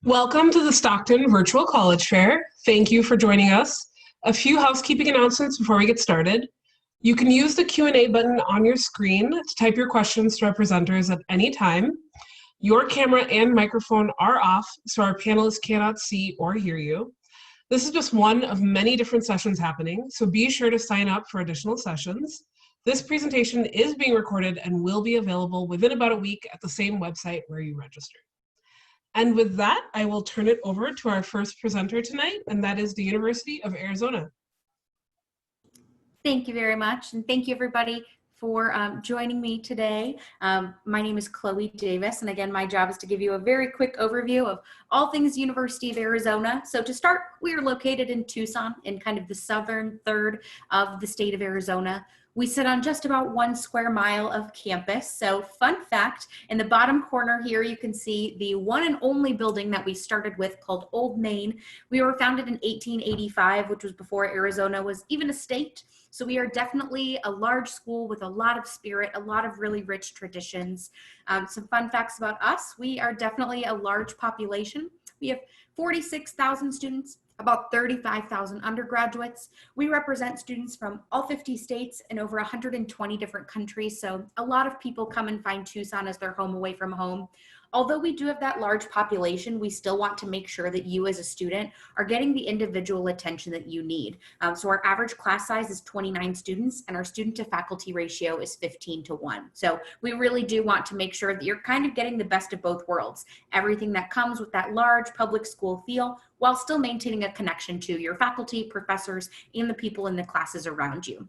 Welcome to the Stockton Virtual College Fair. Thank you for joining us. A few housekeeping announcements before we get started. You can use the Q&A button on your screen to type your questions to our presenters at any time. Your camera and microphone are off, so our panelists cannot see or hear you. This is just one of many different sessions happening, so be sure to sign up for additional sessions. This presentation is being recorded and will be available within about a week at the same website where you registered. And with that, I will turn it over to our first presenter tonight, and that is the University of Arizona. Thank you very much, and thank you everybody for joining me today. My name is Chloe Davis, and again, my job is to give you a very quick overview of all things University of Arizona. So to start, we are located in Tucson, in kind of the southern third of the state of Arizona. We sit on just about 1 square mile of campus. So fun fact, in the bottom corner here, you can see the one and only building that we started with called Old Main. We were founded in 1885, which was before Arizona was even a state. So we are definitely a large school with a lot of spirit, a lot of really rich traditions. Some fun facts about us, we are definitely a large population. We have 46,000 students, about 35,000 undergraduates. We represent students from all 50 states and over 120 different countries. So a lot of people come and find Tucson as their home away from home. Although we do have that large population, we still want to make sure that you as a student are getting the individual attention that you need. So our average class size is 29 students and our student to faculty ratio is 15:1. So we really do want to make sure that you're kind of getting the best of both worlds. Everything that comes with that large public school feel while still maintaining a connection to your faculty, professors, and the people in the classes around you.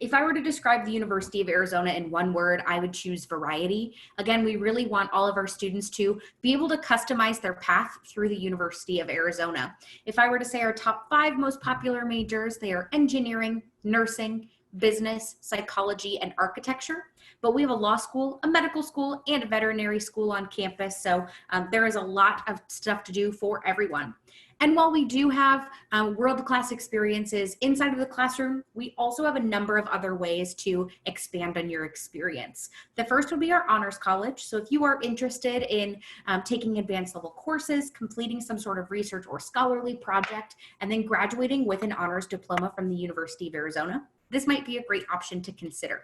If I were to describe the University of Arizona in one word, I would choose variety. Again, we really want all of our students to be able to customize their path through the University of Arizona. If I were to say our top 5 most popular majors, they are engineering, nursing, business, psychology, and architecture. But we have a law school, a medical school, and a veterinary school on campus. So there is a lot of stuff to do for everyone. And while we do have world-class experiences inside of the classroom, we also have a number of other ways to expand on your experience. The first would be our honors college. So if you are interested in taking advanced level courses, completing some sort of research or scholarly project, and then graduating with an honors diploma from the University of Arizona, this might be a great option to consider.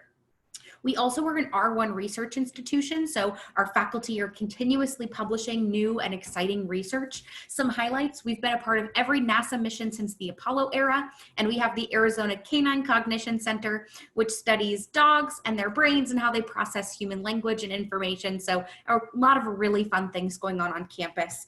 We also are an R1 research institution, so our faculty are continuously publishing new and exciting research. Some highlights, we've been a part of every NASA mission since the Apollo era, and we have the Arizona Canine Cognition Center, which studies dogs and their brains and how they process human language and information. So a lot of really fun things going on campus.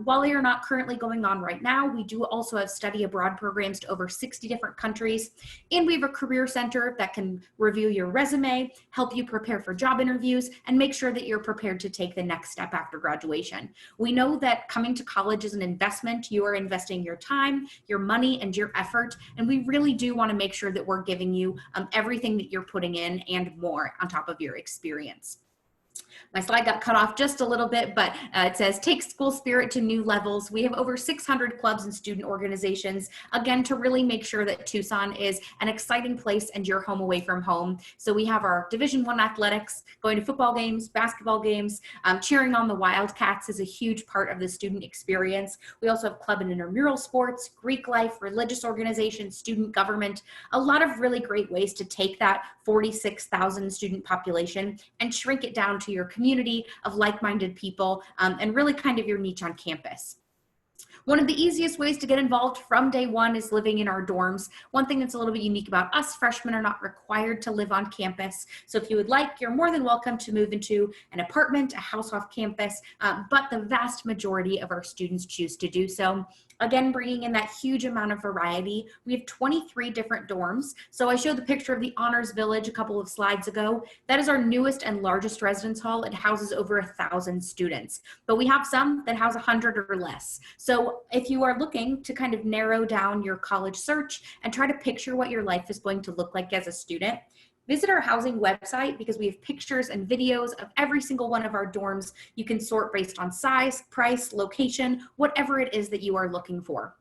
While they are not currently going on right now, we do also have study abroad programs to over 60 different countries, and we have a career center that can review your resume, help you prepare for job interviews, and make sure that you're prepared to take the next step after graduation. We know that coming to college is an investment. You are investing your time, your money, and your effort, and we really do want to make sure that we're giving you everything that you're putting in and more on top of your experience. My slide got cut off just a little bit, but it says, take school spirit to new levels. We have over 600 clubs and student organizations, again, to really make sure that Tucson is an exciting place and your home away from home. So we have our Division I athletics, going to football games, basketball games, cheering on the Wildcats is a huge part of the student experience. We also have club and intramural sports, Greek life, religious organizations, student government, a lot of really great ways to take that 46,000 student population and shrink it down to your community of like-minded people and really kind of your niche on campus. One of the easiest ways to get involved from day one is living in our dorms. One thing that's a little bit unique about us, freshmen are not required to live on campus. So if you would like, you're more than welcome to move into an apartment, a house off campus, but the vast majority of our students choose to do so. Again, bringing in that huge amount of variety. We have 23 different dorms. So I showed the picture of the Honors Village a couple of slides ago. That is our newest and largest residence hall. It houses over 1,000 students, but we have some that house 100 or less. So if you are looking to kind of narrow down your college search and try to picture what your life is going to look like as a student, visit our housing website because we have pictures and videos of every single one of our dorms. You can sort based on size, price, location, whatever it is that you are looking for.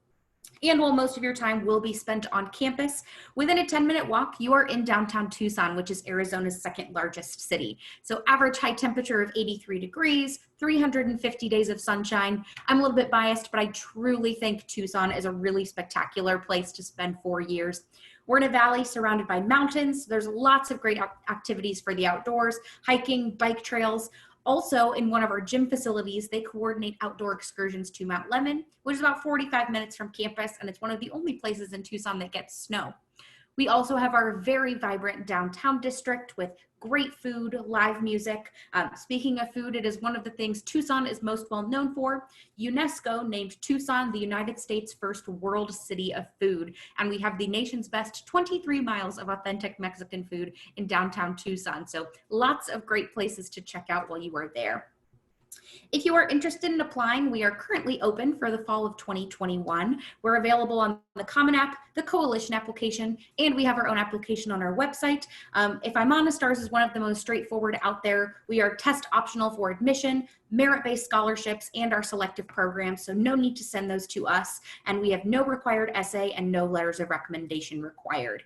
And while most of your time will be spent on campus, within a 10-minute walk, you are in downtown Tucson, which is Arizona's second largest city. So average high temperature of 83 degrees, 350 days of sunshine. I'm a little bit biased, but I truly think Tucson is a really spectacular place to spend 4 years. We're in a valley surrounded by mountains. There's lots of great activities for the outdoors, hiking, bike trails. Also, in one of our gym facilities, they coordinate outdoor excursions to Mount Lemmon, which is about 45 minutes from campus, and it's one of the only places in Tucson that gets snow. We also have our very vibrant downtown district with great food, live music. Speaking of food, it is one of the things Tucson is most well known for. UNESCO named Tucson the United States' first world city of food, and we have the nation's best 23 miles of authentic Mexican food in downtown Tucson. So lots of great places to check out while you are there. If you are interested in applying, we are currently open for the fall of 2021. We're available on the Common App, the Coalition application, and we have our own application on our website. If I'm honest, ours is one of the most straightforward out there. We are test optional for admission, merit-based scholarships, and our selective programs, so no need to send those to us. And we have no required essay and no letters of recommendation required.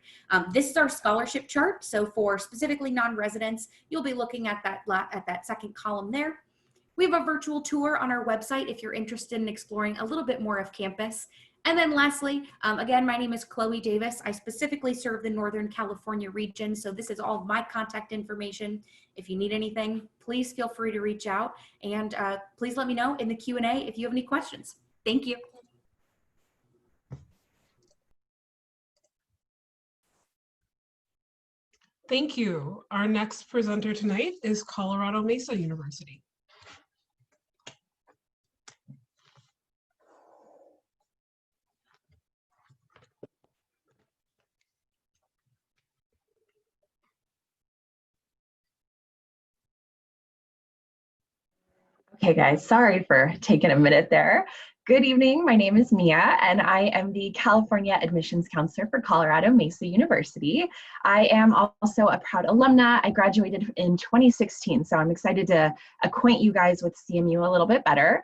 This is our scholarship chart. So for specifically non-residents, you'll be looking at that second column there. We have a virtual tour on our website if you're interested in exploring a little bit more of campus. And then lastly, again, my name is Chloe Davis. I specifically serve the Northern California region, so this is all of my contact information. If you need anything, please feel free to reach out, and please let me know in the Q&A if you have any questions. Thank you. Thank you. Our next presenter tonight is Colorado Mesa University. Okay, guys, sorry for taking a minute there. Good evening, my name is Mia, and I am the California Admissions Counselor for Colorado Mesa University. I am also a proud alumna. I graduated in 2016, so I'm excited to acquaint you guys with CMU a little bit better.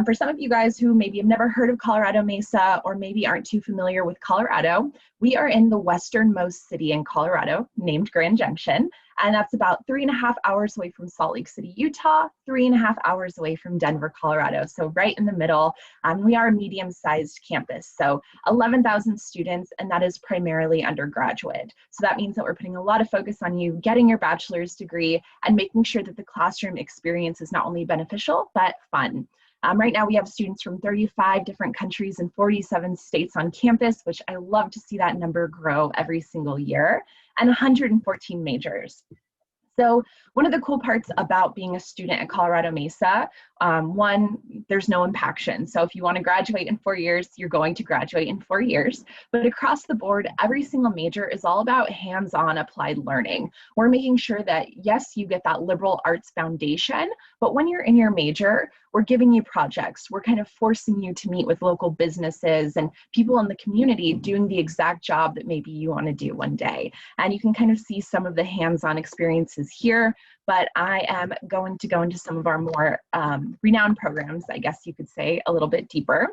For some of you guys who maybe have never heard of Colorado Mesa or maybe aren't too familiar with Colorado, we are in the westernmost city in Colorado named Grand Junction, and that's about 3.5 hours away from Salt Lake City, Utah, 3.5 hours away from Denver, Colorado. So right in the middle. We are a medium-sized campus, so 11,000 students, and that is primarily undergraduate. So that means that we're putting a lot of focus on you getting your bachelor's degree and making sure that the classroom experience is not only beneficial, but fun. Right now we have students from 35 different countries and 47 states on campus, which I love to see that number grow every single year, and 114 majors. So one of the cool parts about being a student at Colorado Mesa, one, there's no impaction. So if you want to graduate in 4 years, you're going to graduate in 4 years. But across the board, every single major is all about hands-on applied learning. We're making sure that, yes, you get that liberal arts foundation, but when you're in your major, we're giving you projects. We're kind of forcing you to meet with local businesses and people in the community doing the exact job that maybe you want to do one day. And you can kind of see some of the hands-on experiences here, but I am going to go into some of our more renowned programs, I guess you could say, a little bit deeper.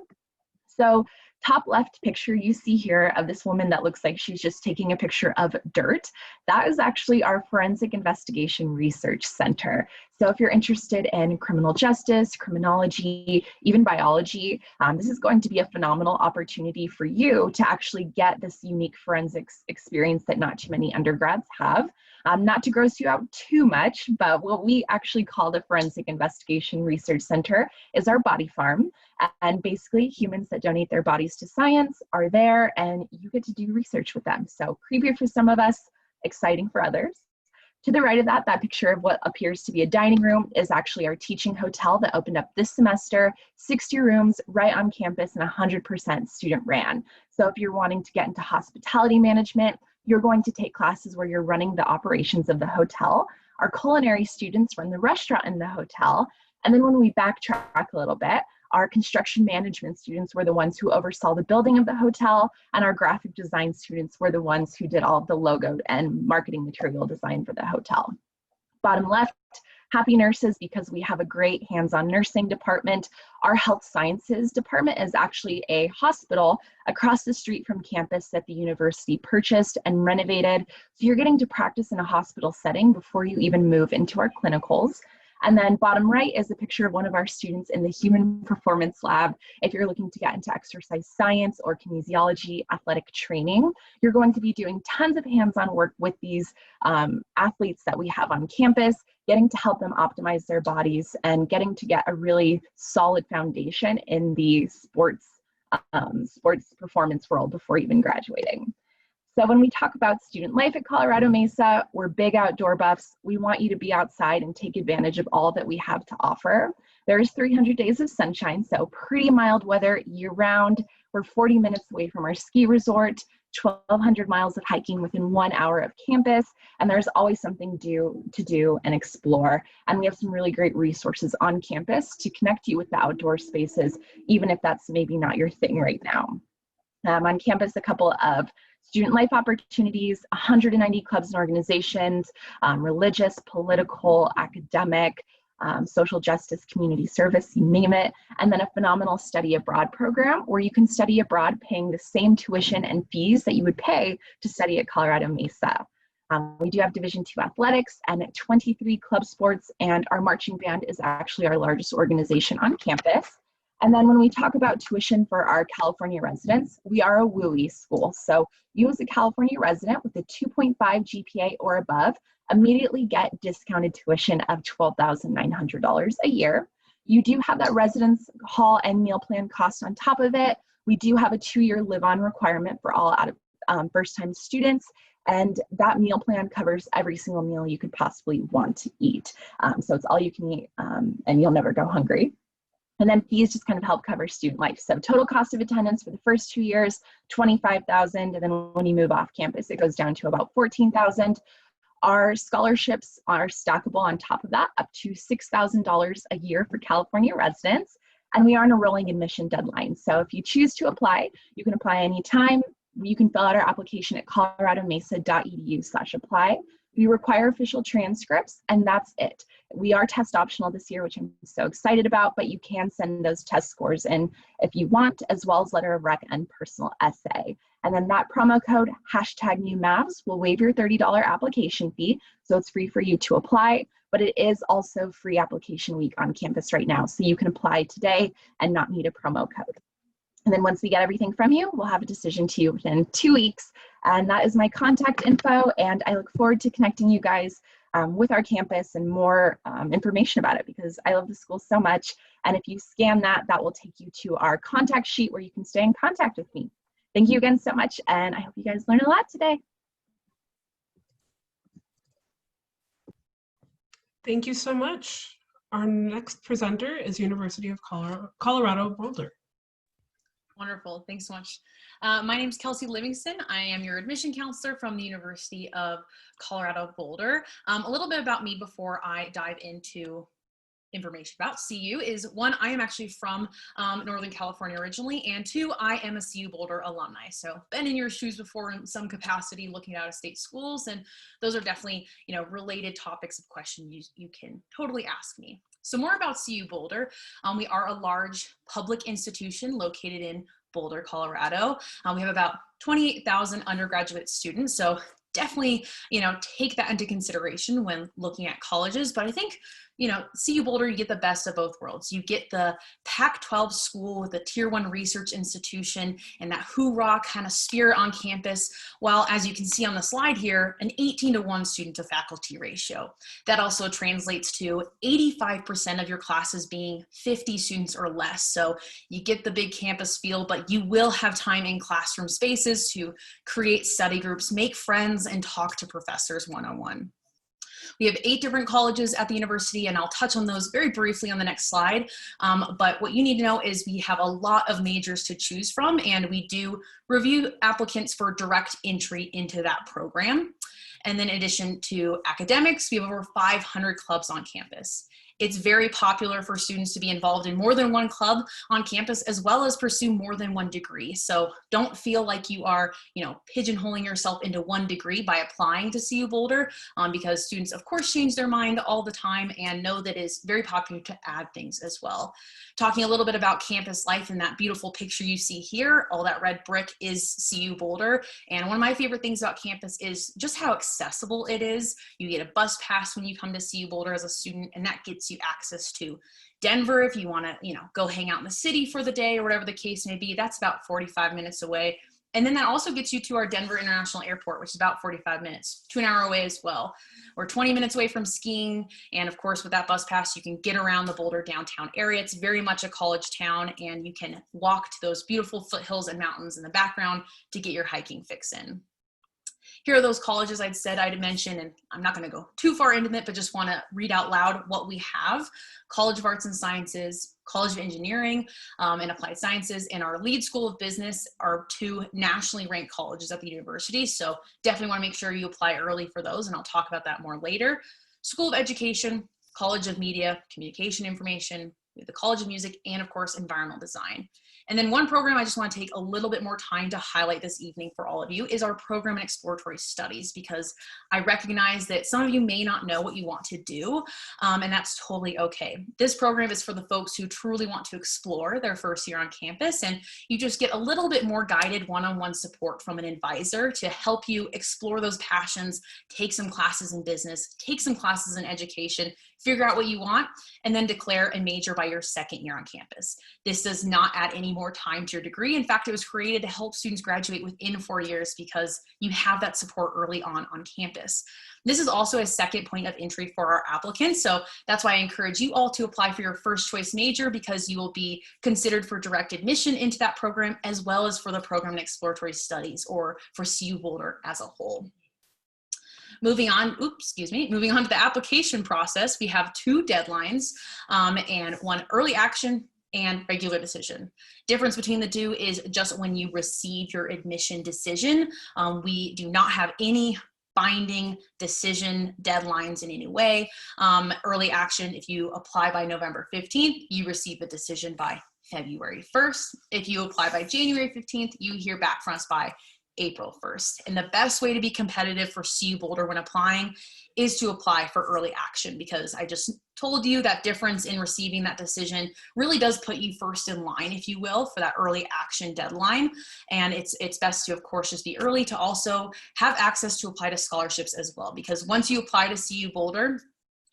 So top left picture you see here of this woman that looks like she's just taking a picture of dirt. That is actually our Forensic Investigation Research Center. So if you're interested in criminal justice, criminology, even biology, this is going to be a phenomenal opportunity for you to actually get this unique forensics experience that not too many undergrads have. Not to gross you out too much, but what we actually call the Forensic Investigation Research Center is our body farm. And basically humans that donate their bodies to science are there and you get to do research with them. So creepy for some of us, exciting for others. To the right of that, that picture of what appears to be a dining room is actually our teaching hotel that opened up this semester, 60 rooms right on campus and 100% student ran. So if you're wanting to get into hospitality management, you're going to take classes where you're running the operations of the hotel. Our culinary students run the restaurant in the hotel. And then when we backtrack a little bit, our construction management students were the ones who oversaw the building of the hotel, and our graphic design students were the ones who did all of the logo and marketing material design for the hotel. Bottom left, Happy nurses because we have a great hands-on nursing department. Our health sciences department is actually a hospital across the street from campus that the university purchased and renovated. So you're getting to practice in a hospital setting before you even move into our clinicals. And then bottom right is a picture of one of our students in the human performance lab. If you're looking to get into exercise science or kinesiology athletic training, you're going to be doing tons of hands-on work with these athletes that we have on campus, getting to help them optimize their bodies and getting to get a really solid foundation in the sports performance world before even graduating. So when we talk about student life at Colorado Mesa, we're big outdoor buffs. We want you to be outside and take advantage of all that we have to offer. There's 300 days of sunshine, so pretty mild weather year round. We're 40 minutes away from our ski resort, 1,200 miles of hiking within 1 hour of campus, and there's always something to do and explore. And we have some really great resources on campus to connect you with the outdoor spaces, even if that's maybe not your thing right now. On campus, a couple of student life opportunities, 190 clubs and organizations, religious, political, academic, social justice, community service, you name it, and then a phenomenal study abroad program where you can study abroad paying the same tuition and fees that you would pay to study at Colorado Mesa. We do have Division II athletics and 23 club sports, and our marching band is actually our largest organization on campus. And then when we talk about tuition for our California residents, we are a WUI school. So you as a California resident with a 2.5 GPA or above immediately get discounted tuition of $12,900 a year. You do have that residence hall and meal plan cost on top of it. We do have a 2-year live-on requirement for all first-time students. And that meal plan covers every single meal you could possibly want to eat. So it's all you can eat and you'll never go hungry. And then fees just kind of help cover student life. So total cost of attendance for the first 2 years, $25,000. And then when you move off campus, it goes down to about $14,000. Our scholarships are stackable on top of that, up to $6,000 a year for California residents. And we are on a rolling admission deadline. So if you choose to apply, you can apply anytime. You can fill out our application at coloradomesa.edu/apply. We require official transcripts, and that's it. We are test optional this year, which I'm so excited about, but you can send those test scores in if you want, as well as letter of rec and personal essay. And then that promo code, #NewMavs, will waive your $30 application fee, so it's free for you to apply, but it is also free application week on campus right now, so you can apply today and not need a promo code. And then once we get everything from you, we'll have a decision to you within 2 weeks. And that is my contact info. And I look forward to connecting you guys with our campus and more information about it because I love the school so much. And if you scan that, that will take you to our contact sheet where you can stay in contact with me. Thank you again so much. And I hope you guys learned a lot today. Thank you so much. Our next presenter is University of Colorado Boulder. Wonderful. Thanks so much. My name is Kelsey Livingston. I am your admission counselor from the University of Colorado Boulder. A little bit about me before I dive into information about CU is 1, I am actually from Northern California originally, and 2, I am a CU Boulder alumni. So been in your shoes before in some capacity looking at out-of-state schools, and those are definitely, related topics of questions you can totally ask me. So more about CU Boulder. We are a large public institution located in Boulder, Colorado. We have about 28,000 undergraduate students. So definitely, take that into consideration when looking at colleges. But I think, CU Boulder, you get the best of both worlds. You get the Pac-12 school with a tier 1 research institution and that hoorah kind of spirit on campus, while as you can see on the slide here, an 18-to-1 student to faculty ratio. That also translates to 85% of your classes being 50 students or less. So you get the big campus feel, but you will have time in classroom spaces to create study groups, make friends, and talk to professors one-on-one. We have 8 different colleges at the university, and I'll touch on those very briefly on the next slide. But what you need to know is we have a lot of majors to choose from, and we do review applicants for direct entry into that program. And then in addition to academics, we have over 500 clubs on campus. It's very popular for students to be involved in more than one club on campus, as well as pursue more than one degree. So don't feel like you are, pigeonholing yourself into one degree by applying to CU Boulder, because students, of course, change their mind all the time, and know that it's very popular to add things as well. Talking a little bit about campus life, and that beautiful picture you see here, all that red brick is CU Boulder. And one of my favorite things about campus is just how accessible it is. You get a bus pass when you come to CU Boulder as a student, and that gets you access to Denver if you want to, go hang out in the city for the day or whatever the case may be. That's about 45 minutes away. And then that also gets you to our Denver International Airport, which is about 45 minutes, to an hour away as well. We're 20 minutes away from skiing. And of course, with that bus pass, you can get around the Boulder downtown area. It's very much a college town, and you can walk to those beautiful foothills and mountains in the background to get your hiking fix in. Here are those colleges I'd mention, and I'm not going to go too far into it, but just want to read out loud what we have. College of Arts and Sciences, College of Engineering and Applied Sciences, and our lead School of Business are 2 nationally ranked colleges at the university. So definitely want to make sure you apply early for those, and I'll talk about that more later. School of Education, College of Media, Communication Information, the College of Music, and of course, Environmental Design. And then one program I just want to take a little bit more time to highlight this evening for all of you is our program in exploratory studies, because I recognize that some of you may not know what you want to do, and that's totally okay. This program is for the folks who truly want to explore their first year on campus, and you just get a little bit more guided one-on-one support from an advisor to help you explore those passions, take some classes in business, take some classes in education, figure out what you want, and then declare a major by your second year on campus. This does not add any more time to your degree. In fact, it was created to help students graduate within 4 years because you have that support early on campus. This is also a second point of entry for our applicants. So that's why I encourage you all to apply for your first choice major, because you will be considered for direct admission into that program, as well as for the program in exploratory studies, or for CU Boulder as a whole. Moving on to the application process, we have 2 deadlines and one early action and regular decision. Difference between the 2 is just when you receive your admission decision. We do not have any binding decision deadlines in any way. Early action, if you apply by November 15th, you receive a decision by February 1st. If you apply by January 15th, you hear back from us by April 1st. And the best way to be competitive for CU Boulder when applying is to apply for early action, because I just told you that difference in receiving that decision really does put you first in line, if you will, for that early action deadline. And it's best to, of course, just be early to also have access to apply to scholarships as well, because once you apply to CU Boulder,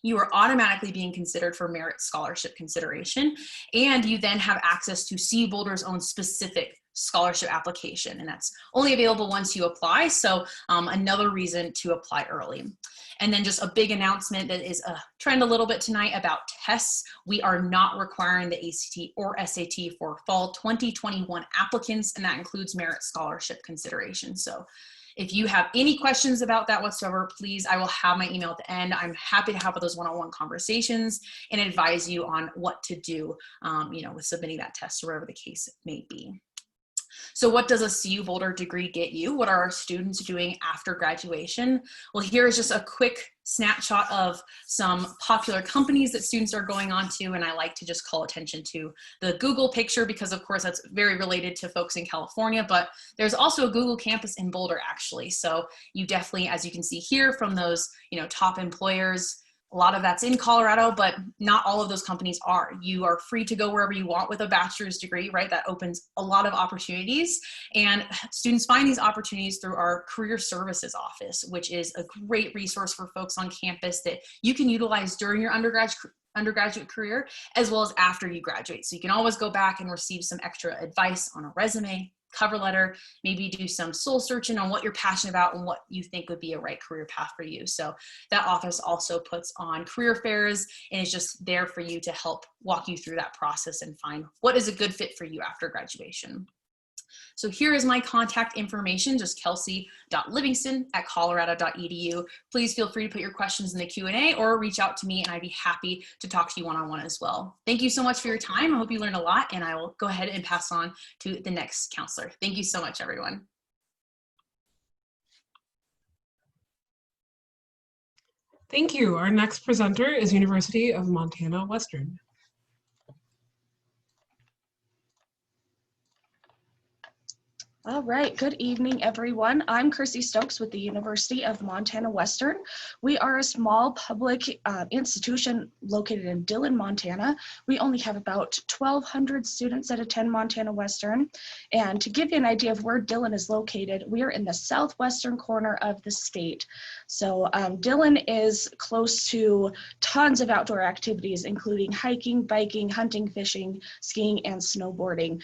you are automatically being considered for merit scholarship consideration, and you then have access to CU Boulder's own specific scholarship application, and that's only available once you apply. So another reason to apply early. And then just a big announcement that is a trend a little bit tonight about tests. We are not requiring the ACT or SAT for fall 2021 applicants, and that includes merit scholarship consideration. So if you have any questions about that whatsoever, please, I will have my email at the end. I'm happy to have those one-on-one conversations and advise you on what to do, with submitting that test or whatever the case may be. So what does a CU Boulder degree get you? What are our students doing after graduation? Well, here is just a quick snapshot of some popular companies that students are going on to, and I like to just call attention to the Google picture because, of course, that's very related to folks in California, but there's also a Google campus in Boulder, actually. So you definitely, as you can see here from those, top employers, a lot of that's in Colorado, but not all of those companies are. You are free to go wherever you want with a bachelor's degree, right? That opens a lot of opportunities, and students find these opportunities through our career services office, which is a great resource for folks on campus that you can utilize during your undergraduate career as well as after you graduate. So you can always go back and receive some extra advice on a resume, cover letter, maybe do some soul searching on what you're passionate about and what you think would be a right career path for you. So that office also puts on career fairs and is just there for you to help walk you through that process and find what is a good fit for you after graduation. So here is my contact information, just kelsey.livingston@colorado.edu. Please feel free to put your questions in the Q&A or reach out to me, and I'd be happy to talk to you one-on-one as well. Thank you so much for your time. I hope you learned a lot, and I will go ahead and pass on to the next counselor. Thank you so much, everyone. Thank you. Our next presenter is University of Montana Western. All right, good evening, everyone. I'm Chrissy Stokes with the University of Montana Western. We are a small public institution located in Dillon, Montana. We only have about 1,200 students that attend Montana Western. And to give you an idea of where Dillon is located, we are in the southwestern corner of the state. So Dillon is close to tons of outdoor activities, including hiking, biking, hunting, fishing, skiing, and snowboarding.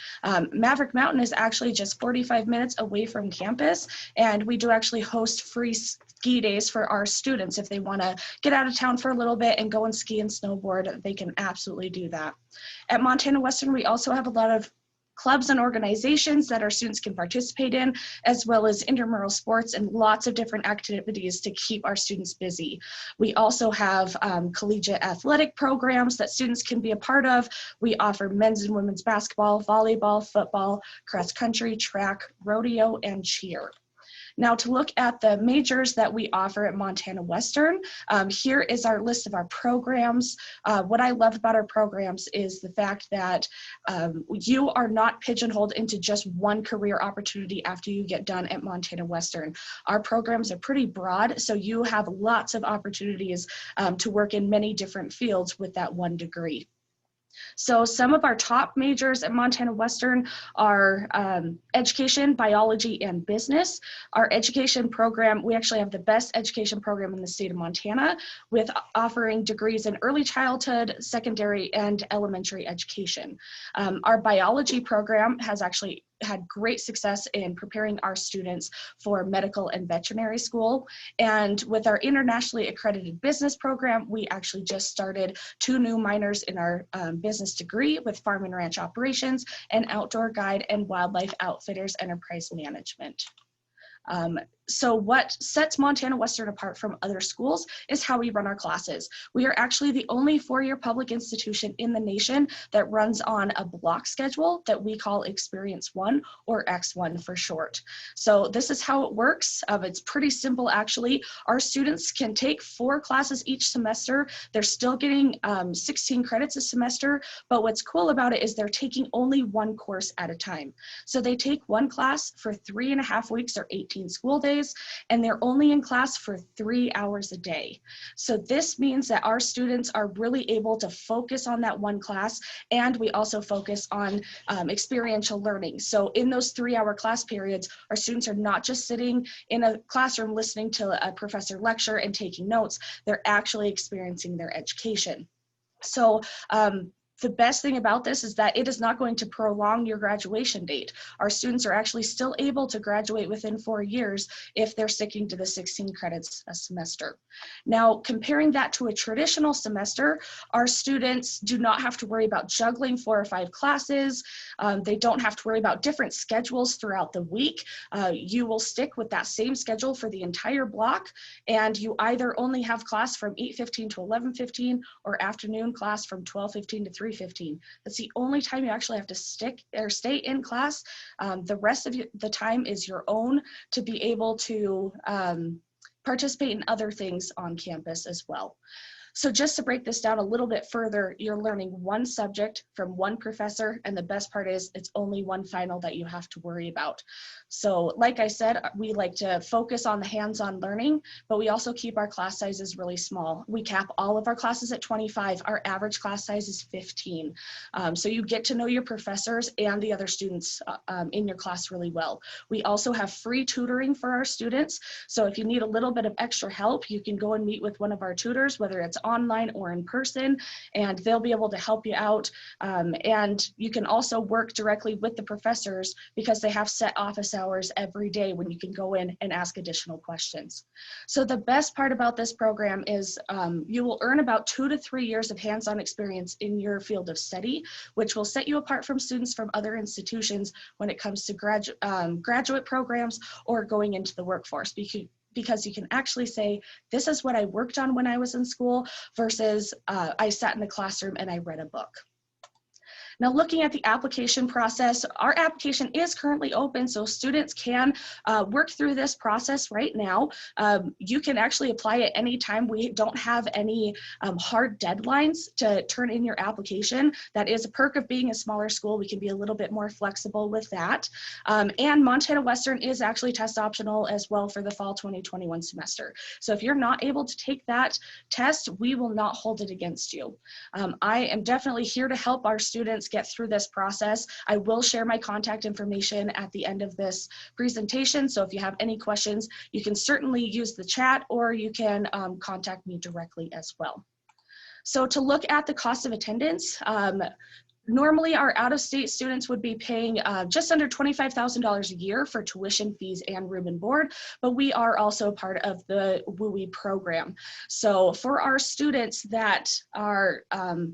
Maverick Mountain is actually just 45 minutes away from campus, and we do actually host free ski days for our students. If they want to get out of town for a little bit and go and ski and snowboard, they can absolutely do that. At Montana Western, we also have a lot of clubs and organizations that our students can participate in, as well as intramural sports and lots of different activities to keep our students busy. We also have collegiate athletic programs that students can be a part of. We offer men's and women's basketball, volleyball, football, cross country, track, rodeo, and cheer. Now, to look at the majors that we offer at Montana Western, here is our list of our programs. What I love about our programs is the fact that you are not pigeonholed into just one career opportunity after you get done at Montana Western. Our programs are pretty broad, so you have lots of opportunities to work in many different fields with that one degree. So some of our top majors at Montana Western are education, biology, and business. Our education program, we actually have the best education program in the state of Montana, with offering degrees in early childhood, secondary, and elementary education. Our biology program has actually had great success in preparing our students for medical and veterinary school. And with our internationally accredited business program, we actually just started 2 new minors in our business degree with farm and ranch operations and outdoor guide and wildlife outfitters enterprise management. So what sets Montana Western apart from other schools is how we run our classes. We are actually the only 4-year public institution in the nation that runs on a block schedule that we call Experience 1, or X1 for short. So this is how it works. It's pretty simple, actually. Our students can take 4 classes each semester. They're still getting 16 credits a semester, but what's cool about it is they're taking only 1 course at a time. So they take 1 class for 3.5 weeks or 18 school days, and they're only in class for 3 hours a day. So this means that our students are really able to focus on that 1 class, and we also focus on experiential learning. So in those 3-hour class periods, our students are not just sitting in a classroom listening to a professor lecture and taking notes, they're actually experiencing their education. So the best thing about this is that it is not going to prolong your graduation date. Our students are actually still able to graduate within 4 years if they're sticking to the 16 credits a semester. Now, comparing that to a traditional semester, our students do not have to worry about juggling 4 or 5 classes. They don't have to worry about different schedules throughout the week. You will stick with that same schedule for the entire block, and you either only have class from 8:15 to 11:15 or afternoon class from 12:15 to 3:15. That's the only time you actually have to stick or stay in class. The rest of the time is your own to be able to participate in other things on campus as well. So just to break this down a little bit further, you're learning 1 subject from 1 professor, and the best part is it's only 1 final that you have to worry about. So like I said, we like to focus on the hands-on learning, but we also keep our class sizes really small. We cap all of our classes at 25. Our average class size is 15. So you get to know your professors and the other students in your class really well. We also have free tutoring for our students. So if you need a little bit of extra help, you can go and meet with one of our tutors, whether it's online or in person, and they'll be able to help you out. And you can also work directly with the professors because they have set office hours every day when you can go in and ask additional questions. So the best part about this program is you will earn about 2 to 3 years of hands-on experience in your field of study, which will set you apart from students from other institutions when it comes to graduate programs or going into the workforce, because you can actually say, this is what I worked on when I was in school versus I sat in the classroom and I read a book. Now, looking at the application process, our application is currently open, so students can work through this process right now. You can actually apply at any time. We don't have any hard deadlines to turn in your application. That is a perk of being a smaller school. We can be a little bit more flexible with that. And Montana Western is actually test optional as well for the fall 2021 semester. So if you're not able to take that test, we will not hold it against you. I am definitely here to help our students get through this process. I will share my contact information at the end of this presentation. So if you have any questions, you can certainly use the chat or you can contact me directly as well. So to look at the cost of attendance, normally our out-of-state students would be paying just under $25,000 a year for tuition, fees, and room and board, but we are also part of the WUI program. So for our students that are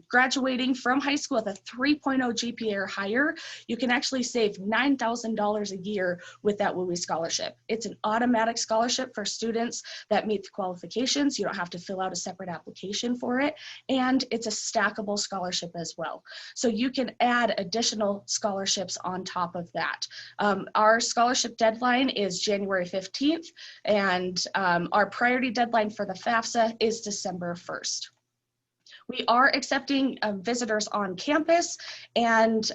graduating from high school with a 3.0 GPA or higher, you can actually save $9,000 a year with that WUI scholarship. It's an automatic scholarship for students that meet the qualifications. You don't have to fill out a separate application for it, and it's a stackable scholarship as well. So you can add additional scholarships on top of that. Our scholarship deadline is January 15th, and our priority deadline for the FAFSA is December 1st. We are accepting visitors on campus, and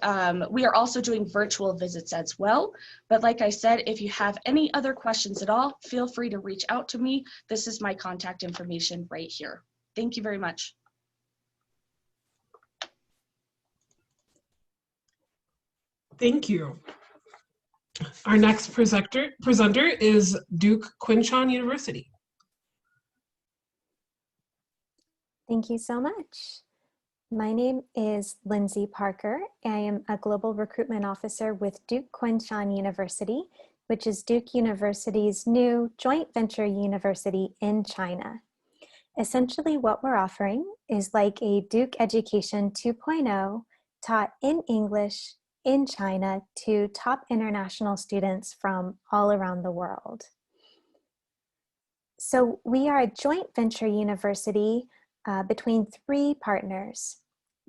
we are also doing virtual visits as well. But like I said, if you have any other questions at all, feel free to reach out to me. This is my contact information right here. Thank you very much. Thank you. Our next presenter is Duke Kunshan University. Thank you so much. My name is Lindsay Parker. I am a Global Recruitment Officer with Duke Kunshan University, which is Duke University's new joint venture university in China. Essentially what we're offering is like a Duke Education 2.0 taught in English in China to top international students from all around the world. So we are a joint venture university between 3 partners.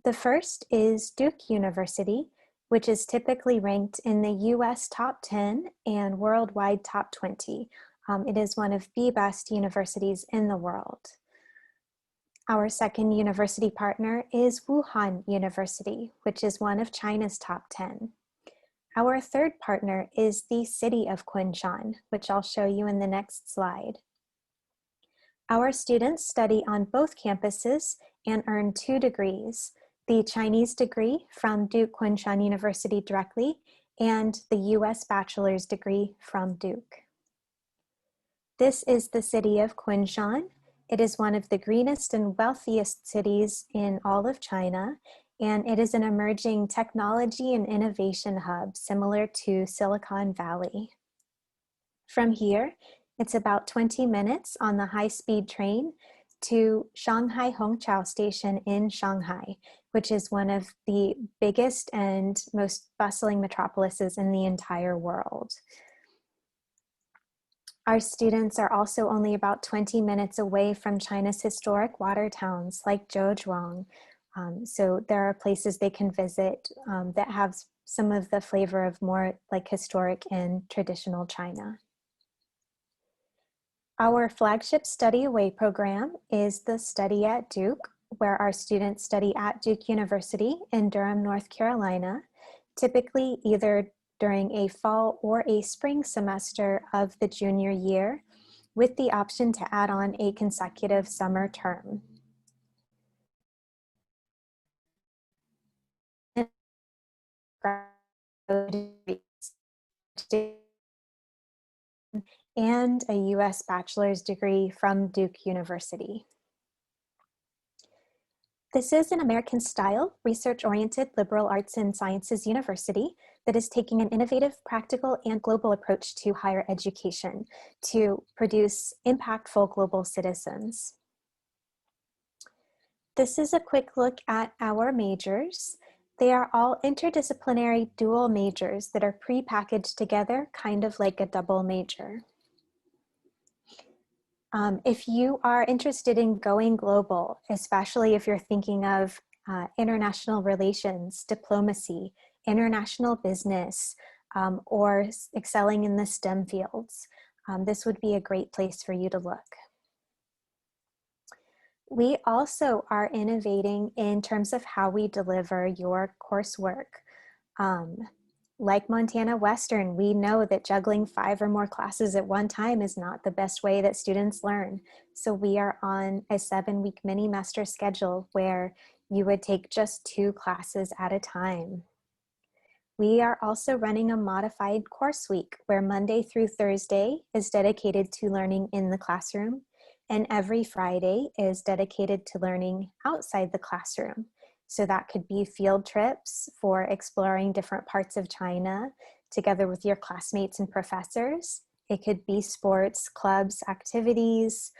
The first is Duke University, which is typically ranked in the US top 10 and worldwide top 20. It is one of the best universities in the world. Our second university partner is Wuhan University, which is one of China's top 10. Our third partner is the city of Kunshan, which I'll show you in the next slide. Our students study on both campuses and earn 2 degrees, the Chinese degree from Duke Kunshan University directly and the US bachelor's degree from Duke. This is the city of Kunshan. It is one of the greenest and wealthiest cities in all of China, and it is an emerging technology and innovation hub similar to Silicon Valley. From here, it's about 20 minutes on the high-speed train to Shanghai Hongqiao Station in Shanghai, which is one of the biggest and most bustling metropolises in the entire world. Our students are also only about 20 minutes away from China's historic water towns like Zhejiang. So there are places they can visit that have some of the flavor of more like historic and traditional China. Our flagship study away program is the Study at Duke, where our students study at Duke University in Durham, North Carolina, typically either during a fall or a spring semester of the junior year, with the option to add on a consecutive summer term. And a US bachelor's degree from Duke University. This is an American-style, research-oriented liberal arts and sciences university that is taking an innovative, practical, and global approach to higher education to produce impactful global citizens. This is a quick look at our majors. They are all interdisciplinary dual majors that are pre-packaged together, kind of like a double major. If you are interested in going global, especially if you're thinking of international relations, diplomacy, international business, or excelling in the STEM fields, this would be a great place for you to look. We also are innovating in terms of how we deliver your coursework. Like Montana Western, we know that juggling 5 or more classes at one time is not the best way that students learn. So we are on a 7-week mini-master schedule where you would take just 2 classes at a time. We are also running a modified course week where Monday through Thursday is dedicated to learning in the classroom, and every Friday is dedicated to learning outside the classroom. So that could be field trips for exploring different parts of China together with your classmates and professors. It could be sports, clubs, activities,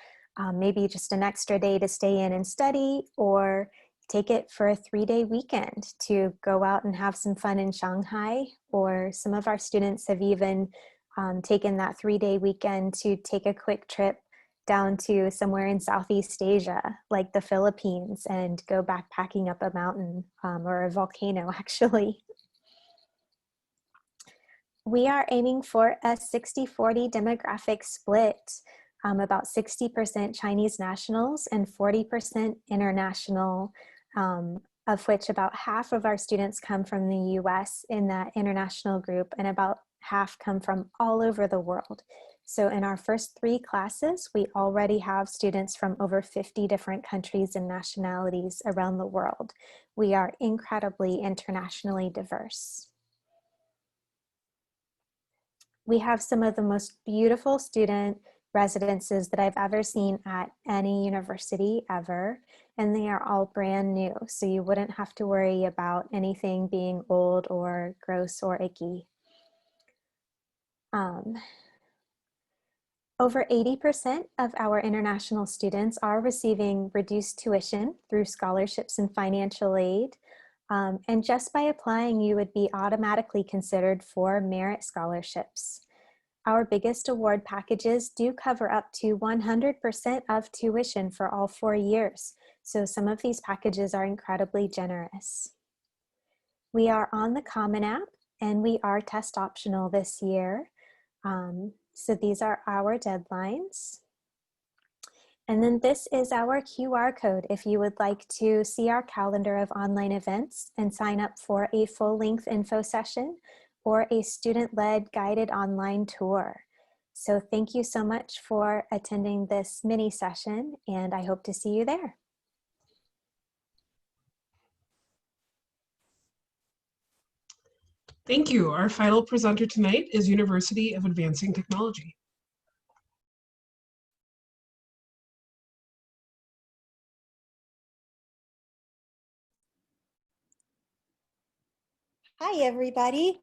maybe just an extra day to stay in and study, or take it for a 3-day weekend to go out and have some fun in Shanghai. Or some of our students have even taken that 3-day weekend to take a quick trip down to somewhere in Southeast Asia, like the Philippines, and go backpacking up a mountain or a volcano, actually. We are aiming for a 60-40 demographic split, about 60% Chinese nationals and 40% international, of which about half of our students come from the US in that international group, and about half come from all over the world. So in our first 3 classes, we already have students from over 50 different countries and nationalities around the world. We are incredibly internationally diverse. We have some of the most beautiful student residences that I've ever seen at any university ever, and they are all brand new, so you wouldn't have to worry about anything being old or gross or icky. Over 80% of our international students are receiving reduced tuition through scholarships and financial aid. And just by applying, you would be automatically considered for merit scholarships. Our biggest award packages do cover up to 100% of tuition for all 4 years. So some of these packages are incredibly generous. We are on the Common App, and we are test optional this year. So these are our deadlines. And then this is our QR code if you would like to see our calendar of online events and sign up for a full-length info session or a student-led guided online tour. So thank you so much for attending this mini session, and I hope to see you there. Thank you. Our final presenter tonight is University of Advancing Technology. Hi, everybody.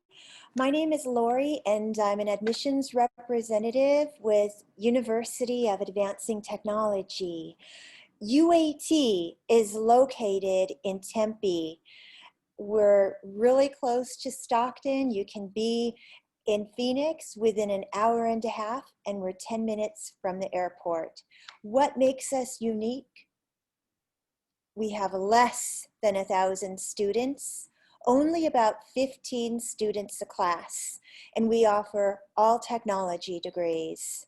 My name is Lori, and I'm an admissions representative with University of Advancing Technology. UAT is located in Tempe. We're really close to Stockton. You can be in Phoenix within an hour and a half, and we're 10 minutes from the airport. What makes us unique? We have less than 1,000 students, only about 15 students a class, and we offer all technology degrees.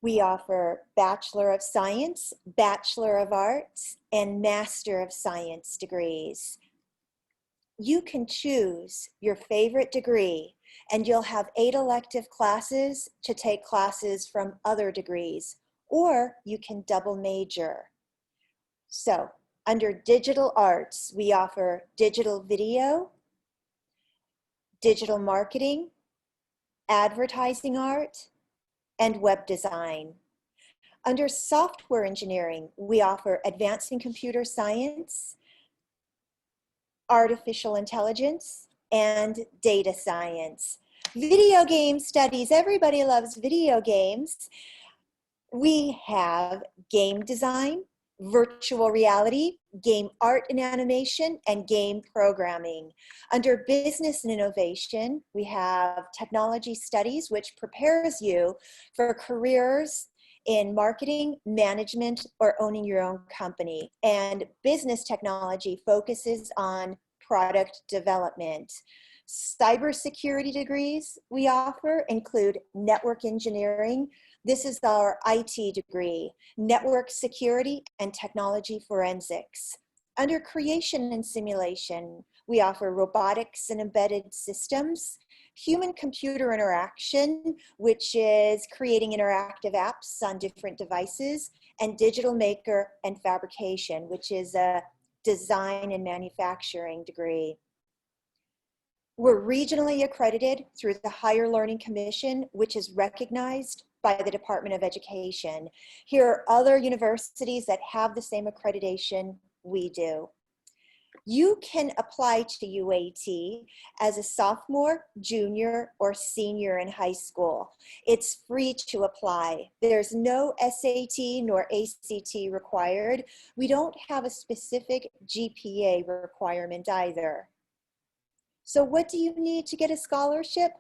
We offer Bachelor of Science, Bachelor of Arts, and Master of Science degrees. You can choose your favorite degree, and you'll have 8 elective classes to take classes from other degrees, or you can double major. So, under digital arts, we offer digital video, digital marketing, advertising art, and web design. Under software engineering, we offer advancing computer science, artificial intelligence, and data science. Video game studies, everybody loves video games. We have game design, virtual reality, game art and animation, and game programming. Under business and innovation, we have technology studies, which prepares you for careers in marketing, management, or owning your own company. And business technology focuses on product development. Cybersecurity degrees we offer include network engineering. This is our IT degree, network security and technology forensics. Under creation and simulation, we offer robotics and embedded systems, human-computer interaction, which is creating interactive apps on different devices, and digital maker and fabrication, which is a design and manufacturing degree. We're regionally accredited through the Higher Learning Commission, which is recognized by the Department of Education. Here are other universities that have the same accreditation we do. You can apply to UAT as a sophomore, junior, or senior in high school. It's free to apply. There's no SAT nor ACT required. We don't have a specific GPA requirement either. So what do you need to get a scholarship?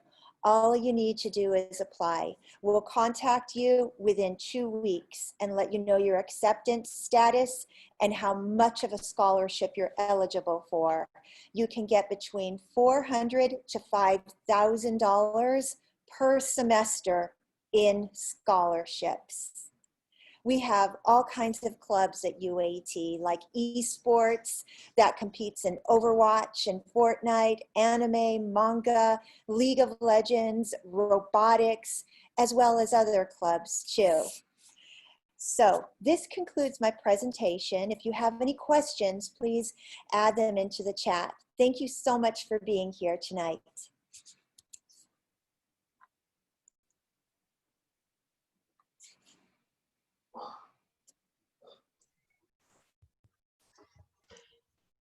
All you need to do is apply. We'll contact you within 2 weeks and let you know your acceptance status and how much of a scholarship you're eligible for. You can get between $400 to $5,000 per semester in scholarships. We have all kinds of clubs at UAT, like esports that competes in Overwatch and Fortnite, anime, manga, League of Legends, robotics, as well as other clubs too. So this concludes my presentation. If you have any questions, please add them into the chat. Thank you so much for being here tonight.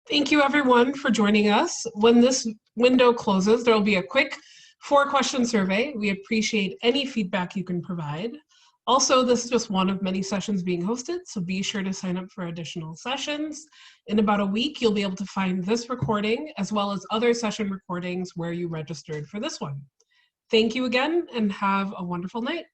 Thank you everyone for joining us. When this window closes, there will be a quick 4-question survey. We appreciate any feedback you can provide. Also, this is just one of many sessions being hosted, so be sure to sign up for additional sessions. In about a week, you'll be able to find this recording as well as other session recordings where you registered for this one. Thank you again and have a wonderful night.